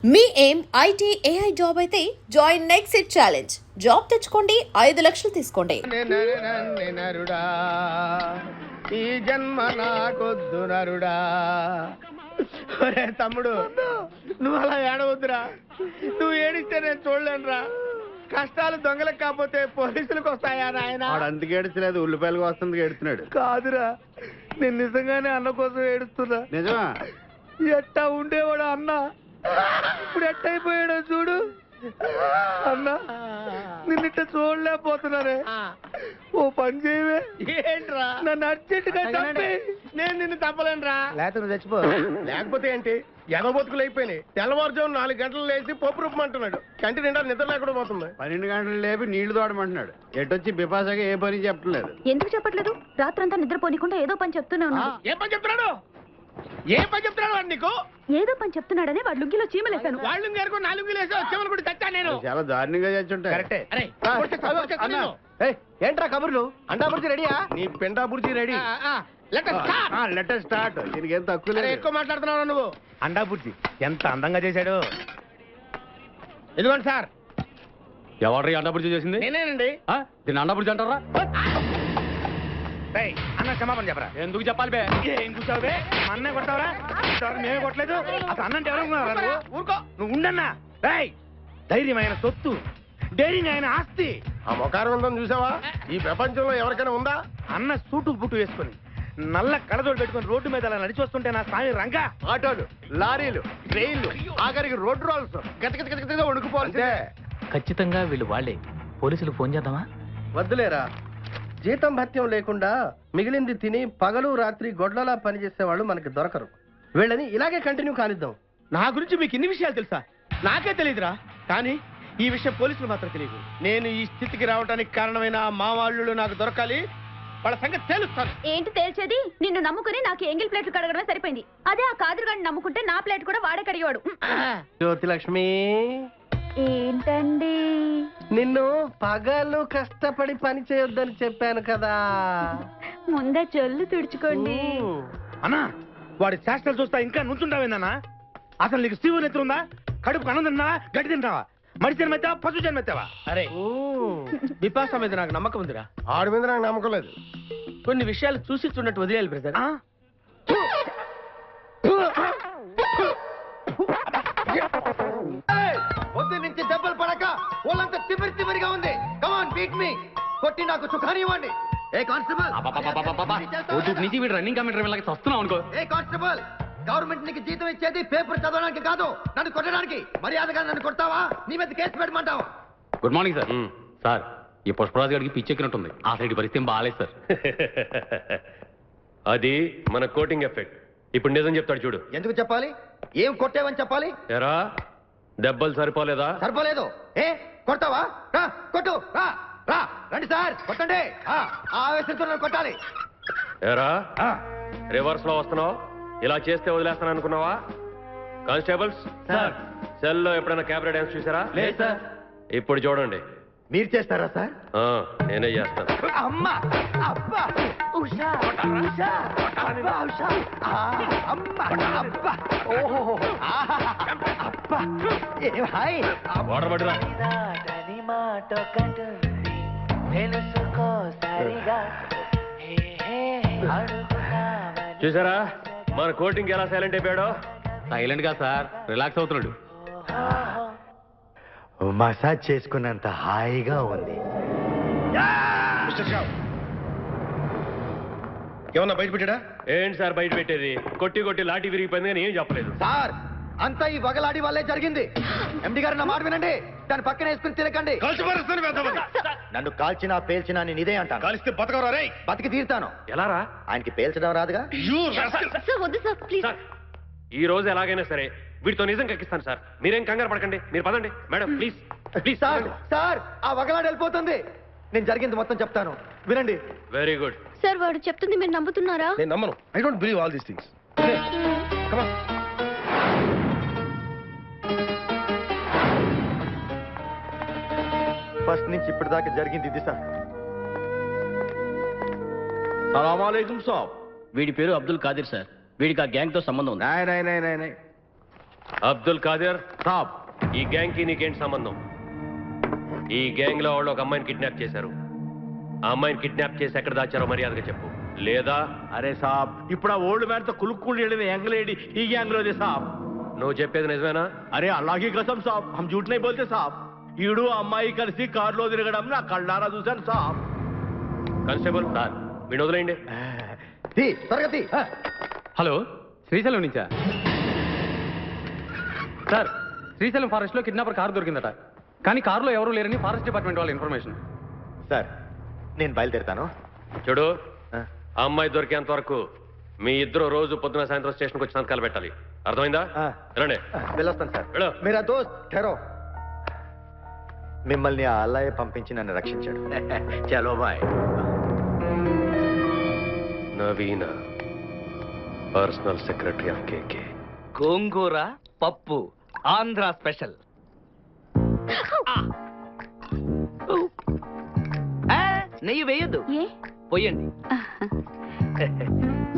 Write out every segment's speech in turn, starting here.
మీ ఏం IT AI job అయితే join next it challenge. Job తెచ్చుకోండి, 5 లక్షలు తీసుకోండి. నరుడా ఈ జన్మ నాకొద్దు నరుడా. ఒరే తమ్ముడు, నువ్వు అలా ఏడవద్దురా. నువ్వు ఏడిస్తే నేను చూడలేనురా. కష్టాలు దొంగలకు కాకపోతే పోలీసులకు వస్తాయా నాయన? అందుకే ఏడ్చలేదు, ఉల్లిపాయలకు వస్తుంది ఏడుస్తున్నాడు. కాదురా, నేను నిజంగానే అన్న కోసం ఏడుస్తున్నా. నిజమా? ఎట్టా ఉండేవాడు అన్న, ఇప్పుడు ఎట్టయిపోయాడో చూడు. అన్నా, నిన్నిట్ట చూడలేకపోతున్నారే. ఓ పని చేయవే. ఏంట్రా? నన్ను అర్జెంటుగా చంపే. నేను నిన్ను తప్పలేనురా. లేకపోతే నువ్వు చచ్చిపో. లేకపోతే ఏంటి, ఎగబొతుకులు అయిపోయినాయి. తెల్లవారుజాము 4 గంటలు లేచి పప్పు రూపమంటున్నాడు. కంటి నిండా నిద్ర లేకుండా పోతుంది. 12 గంటలు లేపి నీళ్లు తోడమంటున్నాడు. ఎటొచ్చి బిపాసగా ఏ పని చెప్పట్లేదు. ఎందుకు చెప్పట్లేదు? రాత్రంతా నిద్రపోనికుండా ఏదో పని చెప్తూనే ఉన్నాడు. ఏ పని చెప్తున్నాడు? ఏ పని చెప్తున్నాడు వాడు నీకు? ఏదో పని చెప్తున్నాడని వాడు లుంగిలో చీమలేశాను. వాళ్ళు గారు 4 వేసి చీమలు కూడా చచ్చా నేను. చాలా దారుణంగా చచ్చుంటాయి. కరెక్టే. ఏంట్రా కబుర్లు? అండా బుర్జీ రెడీయా? నీ పెండా బుర్జీ రెడీ. Letter start. దీనికి ఏం తక్కువ లేదు. ఎక్కువ మాట్లాడుతున్నావు నువ్వు. అండా బుర్జీ ఎంత అందంగా చేశాడు. ఇదిగోండి సార్. ఎవరు అండాపురి చేసింది? నేనేనండి. దీన్ని అండాపురి అంటారా? అన్న క్షమాపణ చెప్పరా. ఎందుకు చెప్పాలి బే? ఏం కూర్చోవు బే? అన్నే కొడతావరా? మేమే కొట్టలేదు. అసలు అన్నంటే ఎవరు? ఊరుకో. నువ్వు ఉండన్నా. ధైర్యమైన సొత్తు, డైరింగ్ అయిన ఆస్తి. ఆ మొకారం ఉందని చూసావా? ఈ ప్రపంచంలో ఎవరికైనా ఉందా? అన్న సూటు బుట్టు వేసుకొని నల్ల కళ్ళజోడు పెట్టుకుని రోడ్డు మీద అలా నడిచి వస్తుంటే నా స్వామి రంగా. ఆటోలు, లారీలు, ట్రైన్లు, ఆఖరికి రోడ్ రోల్స్ గతగతగతగా ఉడుకుపోవాల్సిందే. ఖచ్చితంగా వీళ్ళు వాళ్ళే. పోలీసులు ఫోన్ చేద్దామా? వద్దులేరా. జీతం భత్యం లేకుండా మిగిలింది తిని పగలు రాత్రి గొడ్లలా పనిచేసే వాళ్ళు మనకి దొరకరు. వీళ్ళని ఇలాగే కంటిన్యూ కానిద్దాం. నా గురించి మీకు ఇన్ని విషయాలు తెలుసా? నాకే తెలియదురా. కానీ ఈ విషయం పోలీసులు మాత్రం తెలియదు. నేను ఈ స్థితికి రావడానికి కారణమైన మా వాళ్ళు నాకు దొరకాలి. వాళ్ళ సంగతి తేలుస్తాను. ఏంటి తేల్చేది? నిన్ను నమ్ముకుని నాకు ఎంగిల్ ప్లేట్లు కడగడమే సరిపోయింది. అదే ఆ కాదురుగాడిని నమ్ముకుంటే నా ప్లేట్ కూడా వాడే కడిగాడు. జ్యోతిలక్ష్మి, ఏంటండి? నిన్ను పగలు కష్టపడి పని చేయొద్దని చెప్పాను కదా. ముందే చొల్లు తుడుచుకోండి. అన్నా, వాడి చేష్టలు చూస్తా ఇంకా నుంచుంటావేందన్నా? అసలు నీకు శివుని ఎత్తుందా? కడుపు అన్నం తిన్నావా, గడ్డి తింటావా? మడి జన్మెత్తావా, పశు జన్మెత్తావా? అరే బిపాస మీద నాకు నమ్మకం ఉందిరా. ఆడి మీద నాకు నమ్మకం లేదు. కొన్ని విషయాలు చూసి చూడట్టు వదిలేయాలి బ్రదర్. పొద్దు నుంచి దెబ్బలు పడక వాళ్ళంతా తిమిరి తిమిరిగా ఉంది. కమాన్ బీట్ మీ. కొట్టి నాకు సుఖాన్ని ఇవ్వండి. ఏ కానిస్టేబుల్, నుంచి వీడు రన్నింగ్ కమిటర్ వెళ్ళక వస్తున్నావు అనుకో. ఏ కానిస్టేబుల్, గవర్నమెంట్ నీకు జీతం ఇచ్చేది పేపర్ చదవడానికి కాదు, నన్ను కొట్టడానికి. మర్యాదగా నన్ను కొడతావా, నీ మీద కేసు పెట్టమంటావా? Good morning sir. సార్, ఈ పుష్పరాజు గారికి పిచ్చెక్కినట్టుంది. ఆ సైడ్ పరిస్థితి బాగాలేదు సార్. అది మన కోటింగ్ ఎఫెక్ట్. ఇప్పుడు నిజం చెప్తాడు చూడు. ఎందుకు చెప్పాలి? ఏం కొట్టేవని చెప్పాలి? ఎరా, దెబ్బలు సరిపోలేదా? సరిపోలేదు. ఏ కొడతావా? రా కొట్టు. రా రా రండి సార్, కొట్టండి. ఆవేశంతో నన్ను కొట్టాలి. ఎరా, రివర్స్ లో వస్తున్నావు. ఇలా చేస్తే వదిలేస్తాను అనుకున్నావా? కానిస్టేబుల్స్, సెల్లో ఎప్పుడైనా క్యాబరే డాన్స్ చూసారా? లేదు సార్. ఇప్పుడు చూడండి. మీరు చేస్తారా సార్? నేనే చేస్తాను. అమ్మా, అబ్బా, ఉషా, ఉషా, అబ్బా, ఉషా, అమ్మా, అబ్బా, ఓహో, అబ్బా, ఏ హాయ్. వాడబడిరా. చూసారా మన కోటింగ్ ఎలా సైలెంట్ అయిపోయాడో? సైలెంట్ గా సార్, రిలాక్స్ అవుతున్నాడు. మసాజ్ చేసుకున్నంత హాయిగా ఉంది. ఏమన్నా బయట పెట్టాడా? ఏంటి సార్ బయట పెట్టేది? కొట్టి కొట్టి లాఠీ విరిగిపోయింది కానీ ఏం చెప్పలేదు సార్. అంతా ఈ వగలాడి వల్లే జరిగింది. ఎండి గారు నా మాట వినండి. దాని పక్కన వేసుకుని తినకండి. నన్ను కాల్చినా పేల్చినా నేను ఇదే అంటాను. కలిస్తే బతకరా రే? బతికి తీరుతాను. ఎలా రా? ఆయనకి పేల్చడం రాదుగా. వద్దు సార్, ప్లీజ్. సార్, ఈ రోజు ఎలాగైనా సరే వీటితో నిజం కక్కిస్తాను సార్. మీరేం కంగారు పడకండి. మీరు పదండి madam, please please. Sir sir, ఆ వగలాడి వెళ్ళిపోతుంది. నేను జరిగింది మొత్తం చెప్తాను, వినండి. Very good. సార్, వాడు చెప్తుంది మీరు నమ్ముతున్నారా? నేను నమ్మను. I don't believe all these things. First నుంచి ఇప్పటిదాకా జరిగింది ఇది సార్. సలాం అలైకుం సాబ్. వీడి పేరు అబ్దుల్ ఖాదిర్ సార్. వీడికి ఆ గ్యాంగ్ తో సంబంధం ఉంది. అబ్దుల్ ఖాదర్ సాబ్ ఈ గ్యాంగ్ కి నీకేంటి సంబంధం? ఈ గ్యాంగ్ లో వాళ్ళు ఒక అమ్మాయిని కిడ్నాప్ చేశారు. ఆ అమ్మాయిని కిడ్నాప్ చేసి ఎక్కడ దాచారో మర్యాదగా చెప్పు, లేదా అరే సాబ్ ఇప్పుడు ఆ ఓల్డ్ మ్యాన్ తో కులుక్కుని వెళ్ళిన యంగ్ లేడీ ఈ గ్యాంగ్ లోదే సాబ్. నువ్వు చెప్పేది నిజమేనా? అరే అల్లాహకి కసం సాబ్, హమ్ జూట్ నహీ బోల్తే సాబ్. ఈడు ఆ అమ్మాయి కలిసి కారులో తిరగడం నా కళ్ళారా చూశాను సాబ్. కానిస్టేబుల్ సార్ వీడు వదిలేయండి. తరగతి హలో, శ్రీశైలం నుంచా? సార్, శ్రీశైలం ఫారెస్ట్ లో కిడ్నాపర్ కారు దొరికిందట, కానీ కారులో ఎవరూ లేరని ఫారెస్ట్ డిపార్ట్మెంట్ వాళ్ళ ఇన్ఫర్మేషన్. సార్ నేను బయలుదేరుతాను. చూడు, ఆ. ఆ అమ్మాయి దొరికేంత వరకు మీ ఇద్దరు రోజు పొద్దున సాయంత్రం స్టేషన్కి వచ్చి సంతకాలు పెట్టాలి. అర్థమైందా? ఆ. రండి. వెళ్ళొస్తాను సార్. వెళ్ళు. మీరా దోస్త్ ఠెరో. మిమ్మల్ని ఆ అల్లాయే పంపించి నన్ను రక్షించాడు. చలో bye. Naveena, personal secretary of KK. గోంగూర పప్పు ఆంధ్ర స్పెషల్. నెయ్యి వేయద్దు, ఏ పోయండి.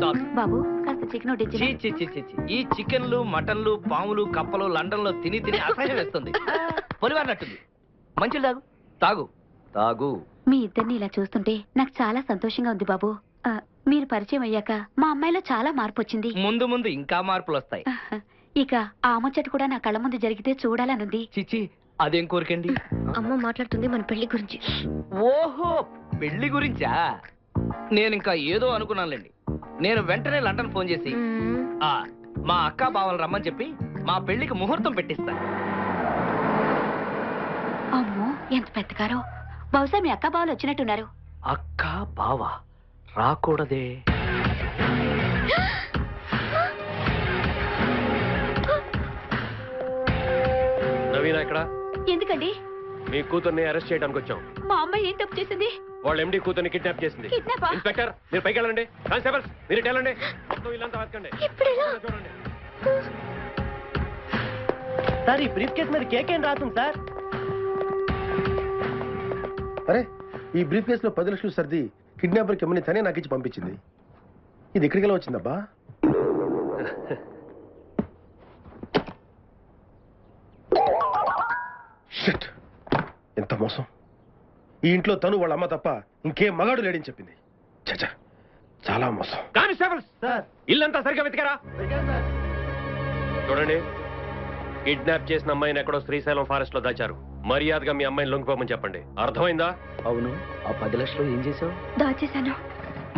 చాలు. బాబు కాస్త చికెన్ చీ, వడ్డించు. చీ, చీ, చీ, చీ. ఈ చికెన్లు మటన్లు పాములు కప్పలు లండన్ లో తిని తిని అసహ్యం వేస్తుంది. పొలివారినట్టుంది. మంచిలు తాగు, తాగు, తాగు. మీ ఇద్దరిని ఇలా చూస్తుంటే నాకు చాలా సంతోషంగా ఉంది బాబు. మీరు పరిచయం అయ్యాక మా అమ్మాయిలో చాలా మార్పు వచ్చింది. ముందు ముందు ఇంకా మార్పులు వస్తాయి. ఇక ఆ ముచ్చట కూడా నా కళ్ళ ముందు జరిగితే చూడాలనుంది. చిచి, అదేం కోరికండి? అమ్మ మాట్లాడుతుంది మన పెళ్లి గురించి. ఓహో, పెళ్లి గురించా? నేను ఇంకా ఏదో అనుకున్నానులేండి. నేను వెంటనే లండన్ ఫోన్ చేసి మా అక్క బావలు రమ్మని చెప్పి మా పెళ్లికి ముహూర్తం పెట్టిస్తా. అమ్మో ఎంత పెద్దగారో. బహుశా మీ అక్క బావలు వచ్చినట్టున్నారు. అక్క బావ రాకూడదే. నవీన ఎక్కడ? ఎందుకండి? మీ కూతుర్ని అరెస్ట్ చేయడానికి వచ్చాం. మా అమ్మాయి ఏం తప్పు చేసింది? వాళ్ళ ఎండి కూతుర్ని కిడ్నాప్ చేసింది. కిడ్నాపా? ఇన్స్పెక్టర్ మీరు పైకి వెళ్ళండి. కానిస్టేబుల్స్ మీరు ఇటు వెళ్ళండి. మొత్తం ఇల్లంతా వెతకండి. ఇప్పుడెలా? చూడండి. సార్ ఈ బ్రీఫ్ కేస్ మీద కేక్ ఏం రాస్తుంది సార్? అరే, ఈ బ్రీఫ్ కేసులో 10 లక్షలు సర్ది కిడ్నాపర్ కిమ్మని తనే నాకు ఇచ్చి పంపించింది. ఇది ఎక్కడికి ఎలా వచ్చిందబ్బా? షిట్, ఎంత మోసం! ఈ ఇంట్లో తను వాళ్ళ అమ్మ తప్ప ఇంకే మగాడు లేడని చెప్పింది. చచ్చా, చాలా మోసం. కానిస్టేబుల్స్ సార్ ఇల్లంతా సరిగ్గా వెతికారా? చూడండి, కిడ్నాప్ చేసిన అమ్మాయిని ఎక్కడో శ్రీశైలం ఫారెస్ట్ లో దాచారు. మర్యాదగా మీ అమ్మాయిని లొంగిపోమని చెప్పండి. అర్థమైందా? అవును, ఆ 10 లక్షలు ఏం చేసావు? దాచేశాను.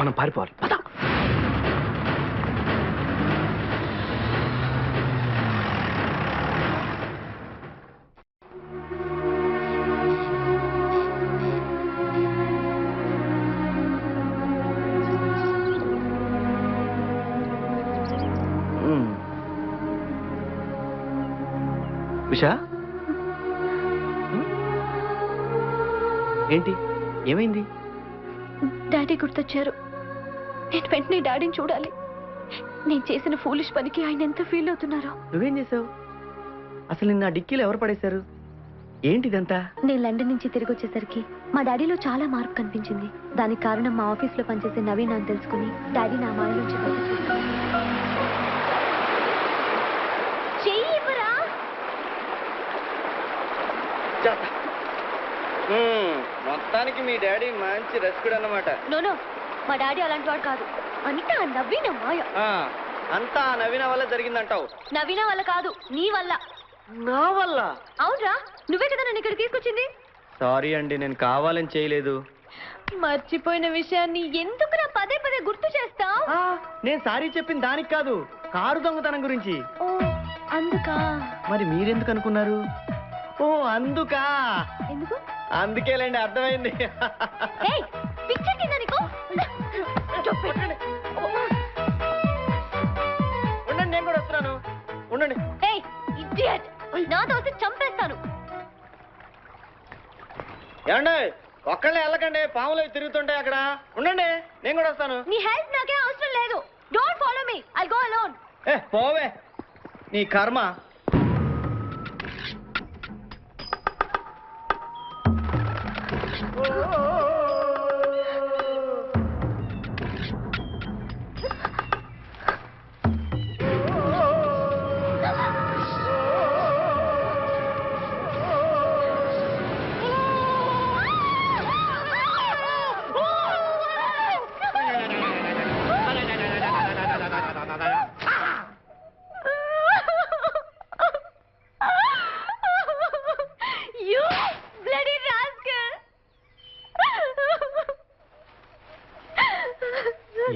మనం పారిపోవాలి. పద. ఉషా, ఏంటి ఏమైంది? డాడీ గుర్తొచ్చారు. నేను వెంటనే డాడీని చూడాలి. నేను చేసిన ఫూలిష్ పనికి ఆయన ఎంత ఫీల్ అవుతున్నారో. నువ్వేం చేసావు? అసలు నిన్న డిక్కీలో ఎవరు పడేశారు? ఏంటిదంతా? నేను లండన్ నుంచి తిరిగి వచ్చేసరికి మా డాడీలో చాలా మార్పు కనిపించింది. దానికి కారణం మా ఆఫీస్లో పనిచేసే నవీన్ అని తెలుసుకుని డాడీ నా మాయ నుంచి మొత్తానికి మీ డాడీ మంచి రసికుడు అన్నమాట. నోనో, మా డాడీ అలాంటి వాడు కాదు. అంతా నవీన మాయ. అంతా నవీన వల్ల జరిగిందంటావు? నవీన వల్ల కాదు, నీ వల్ల. నా వల్ల? అవునరా, నువ్వే కదా నన్ను ఇక్కడ తీసుకొచ్చింది. సారీ అండి, నేను కావాలని చేయలేదు. మర్చిపోయిన విషయాన్ని ఎందుకు నా పదే పదే గుర్తు చేస్తావు? నేను సారీ చెప్పింది దానికి కాదు, కారు దొంగతనం గురించి. ఓ అందుకా? మరి మీరెందుకు అనుకున్నారు? ఓ అందుకా? ఎందుకు? అందుకేలేండి, అర్థమైంది. ఏయ్, పిచ్చెక్కిందా నీకు? ఉండండి, నేను కూడా వస్తున్నాను. ఉండండి. ఏయ్, ఇడియట్! నాతో వస్తే చంపేస్తాను. ఏమండి, ఒక్కళ్ళే వెళ్ళకండి, పాములు అవి తిరుగుతుంటాయి అక్కడ. ఉండండి, నేను కూడా వస్తాను. నీ హెల్ప్ నాకే అవసరం లేదు. Don't follow me, I go alone. పోవే, నీ కర్మ.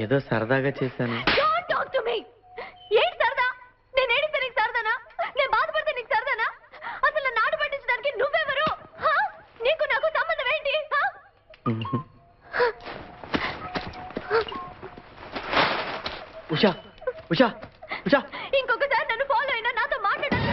ఏదో సరదాగా చేశాను. Don't talk to me. ఏంటి సరదా? నేను ఏడిస్తే నీకు సరదానా? నేను బాధపడితే నీకు సరదానా? అసలు నన్ను ఆట పట్టించడానికి నువ్వెవరు? హా? నీకు నాకు సంబంధం ఏంటి? హా? ఉషా ఉషా ఉషా ఇంకొకసారి నన్ను ఫాలో అయినా నాతో మాట్లాడాలి.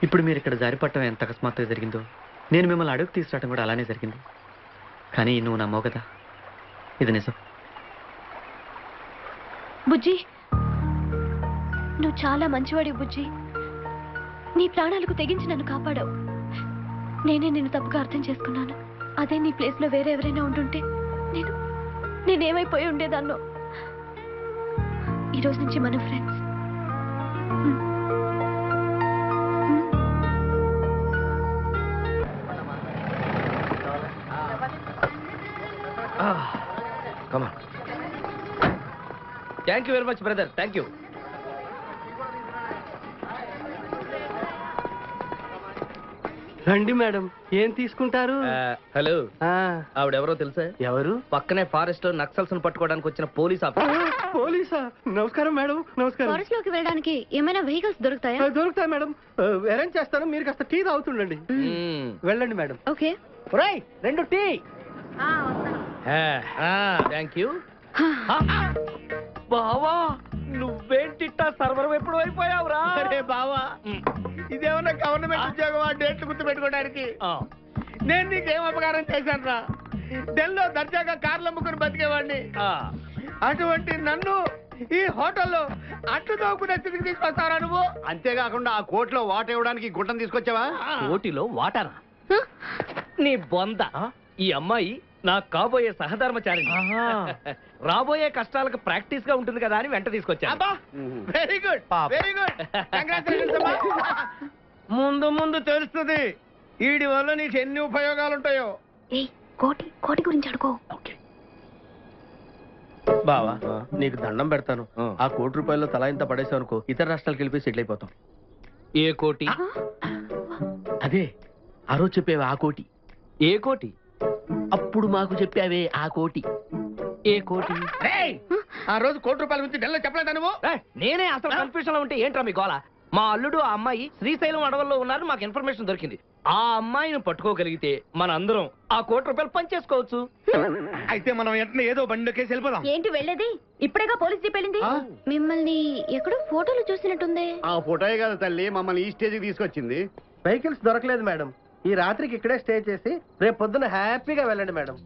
ఇప్పుడు మీరు ఇక్కడ జారిపట్టడం ఎంత అకస్మాత్తుగా జరిగిందో నేను మిమ్మల్ని అడుగు తీసుకురావడం కూడా అలానే జరిగింది. కానీ నువ్వు నమ్మవు కదా, ఇది నిజం. బుజ్జి, నువ్వు చాలా మంచివాడి బుజ్జి. నీ ప్రాణాలకు తెగించి నన్ను కాపాడావు. నేనే నిన్ను తప్పుగా అర్థం చేసుకున్నాను. అదే నీ ప్లేస్లో వేరే ఎవరైనా ఉంటుంటే నేనేమైపోయి ఉండేదాన్నో. ఈరోజు నుంచి మన friends. Thank you very much brother, thank you. రండి మేడం, ఏం తీసుకుంటారు? హలో, ఆవిడెవరో తెలుసా? ఎవరు? పక్కనే ఫారెస్ట్ లో నక్సల్స్ పట్టుకోవడానికి వచ్చిన పోలీస్ ఆఫీసర్. పోలీసా? నమస్కారం మేడం. నమస్కారం. ఫారెస్ట్ లోకి వెళ్ళడానికి ఏమైనా వెహికల్స్ దొరుకుతాయా? దొరుకుతాయి మేడం, అరేంజ్ చేస్తాను. మీరు కాస్త టీ తాగుతుండండి. వెళ్ళండి madam. Okay. Right, 2 tea. Thank you. బావా, నువ్వేంటిట్టా సర్వర్ ఎప్పుడు అయిపోయావురా? అరే బావా, ఇదేమన్నా గవర్నమెంట్ ఉద్యోగం? డేట్లు గుర్తు పెట్టుకోవడానికి నేను నీకేం అపకారం చేశాను రా? ఢిల్లీలో దర్జాగా కార్లు అమ్ముకుని బతికేవాడిని. అటువంటి నన్ను ఈ హోటల్లో అట్లు తోకునే స్థితికి తీసుకొస్తారా నువ్వు? అంతేకాకుండా ఆ కోర్టులో వాట ఇవ్వడానికి గుట్టం తీసుకొచ్చావా? కోటిలో వాటారా? నీ బొంద. ఈ అమ్మాయి నా కాబోయే సహధర్మచారి. రాబోయే కష్టాలకు ప్రాక్టీస్ గా ఉంటుంది కదా అని వెంట తీసుకొచ్చా. Very good, very good. ముందు ముందు తెలుస్తుంది వీడి వల్ల నీకు ఎన్ని ఉపయోగాలు ఉంటాయో. కోటి గురించి అడుకో. బావా, నీకు దండం పెడతాను. ఆ ₹1 తలా ఇంత పడేసావు అనుకో, ఇతర రాష్ట్రాలకు వెళ్ళిపోయి సెటిల్ అయిపోతాం. ఏ కోటి? అదే ఆ రోజు చెప్పేవే ఆ కోటి. ఏ కోటి? అప్పుడు మాకు చెప్పావే ఆ కోటి. ఏ కోటి? ఆ రోజు ₹1 గురించి ఢిల్లీలో చెప్పలేదా నువ్వు? నేనే అసలు కన్ఫ్యూజన్ లో ఉంటే ఏంట్రా మీ గోల? మా అల్లుడు ఆ అమ్మాయి శ్రీశైలం అడవుల్లో ఉన్నారు, మాకు ఇన్ఫర్మేషన్ దొరికింది. ఆ అమ్మాయిని పట్టుకోగలిగితే మన అందరం ఆ ₹1 పంచేసుకోవచ్చు. అయితే మనం వెంటనే ఏదో బండికేసి వెళ్ళిపోదాం. ఏంటి వెళ్ళేది? ఇప్పుడేగా పోలీస్ జీప్ వెళ్ళింది. మిమ్మల్ని ఎక్కడో ఫోటోలు చూసినట్టుంది. ఆ ఫోటోయే కదా తల్లి మమ్మల్ని ఈ స్టేజ్కి తీసుకొచ్చింది. వెహికల్స్ దొరకలేదు మేడం. ఈ రాత్రికి ఇక్కడే స్టే చేసి రేపు పొద్దున హ్యాపీగా వెళ్ళండి మేడం.